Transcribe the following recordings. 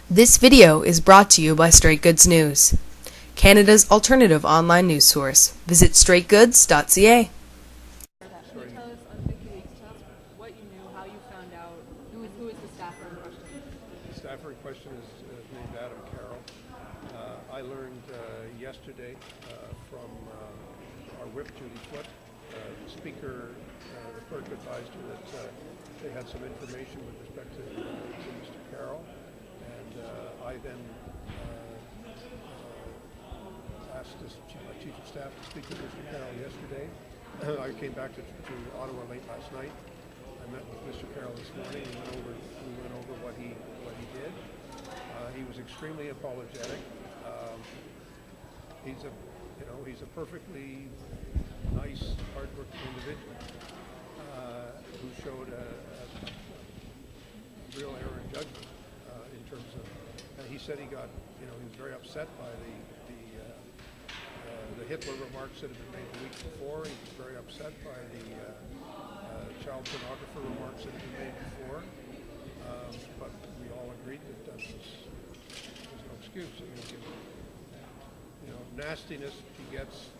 This video is brought to you by Straight Goods News, Canada's alternative online news source. Visit straightgoods.ca. Can you tell us on Vikileaks, tell us what you knew, how you found out, who is the staffer in question? The staffer in question is named Adam Caroll. I learned yesterday from our whip, Judy Foote. The speaker, the clerk advised her that they had some information with respect to Mr. Caroll. And I then asked my chief of staff to speak to Mr. Caroll yesterday. I came back to Ottawa late last night. I met with Mr. Caroll this morning. We went over what he did. He was extremely apologetic. He's a perfectly nice, hardworking individual who showed a real error in judgment in terms of. He said he was very upset by the Hitler remarks that had been made the week before. He was very upset by the child pornographer remarks that had been made before. But we all agreed that there's no excuse. Nastiness begets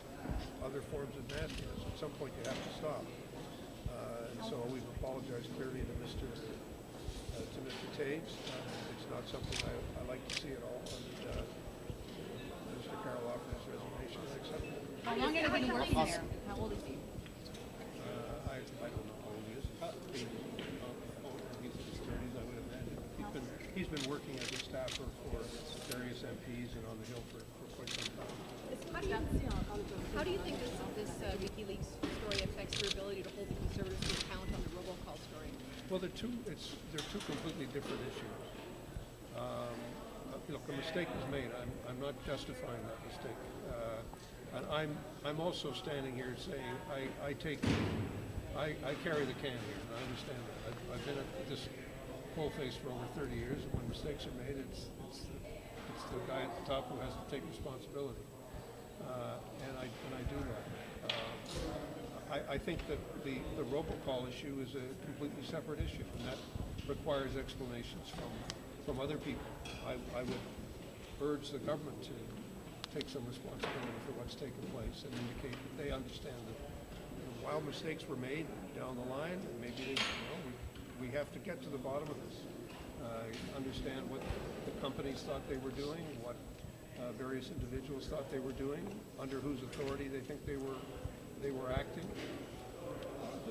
other forms of nastiness. At some point, you have to stop. And so we've apologized clearly to Mr. Taves. It's not something I like to see at all. And Mr. Caroll offered his resignation. I accepted it. How long have you been working there? How old is he? I don't know how old he is. He's in his 30s, I would imagine. He's been working as a staffer for various MPs and on the Hill for quite some time. How do you think this Vikileaks story affects your ability to hold the Conservatives to account on the robocall story? Well, they're two completely different issues. Look, a mistake was made. I'm not justifying that mistake. And I'm also standing here saying I carry the can here, and I understand that. I've been at this coalface for over 30 years, and when mistakes are made, it's the guy at the top who has to take responsibility. And I do that. I think that the robocall issue is a completely separate issue, and that requires explanations from other people. I would urge the government to take some responsibility for what's taken place and indicate that they understand that while mistakes were made down the line, and maybe we have to get to the bottom of this. Understand what the companies thought they were doing, what various individuals thought they were doing, under whose authority they think they were acting.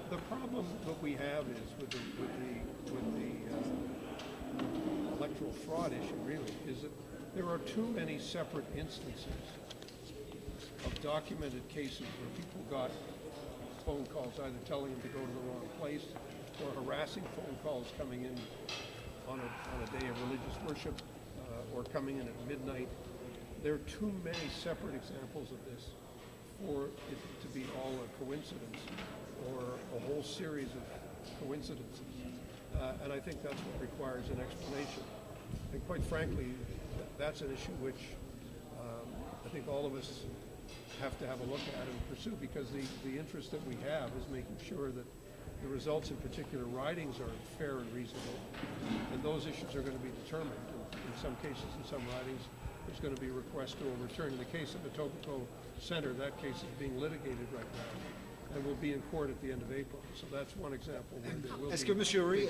The problem that we have is with the electoral fraud issue, really, is that there are too many separate instances of documented cases where people got phone calls either telling them to go to the wrong place or harassing phone calls coming in on a day of religious worship or coming in at midnight. There are too many separate examples of this for it to be all a coincidence or a whole series of coincidences. And I think that's what requires an explanation. And quite frankly, that's an issue which I think all of us have to have a look at and pursue, because the interest that we have is making sure that the results in particular ridings are fair and reasonable, and those issues are going to be determined. In some cases, in some ridings, there's going to be a request to overturn. In the case of the Etobicoke Centre, that case is being litigated right now and will be in court at the end of April. So that's one example where there will be...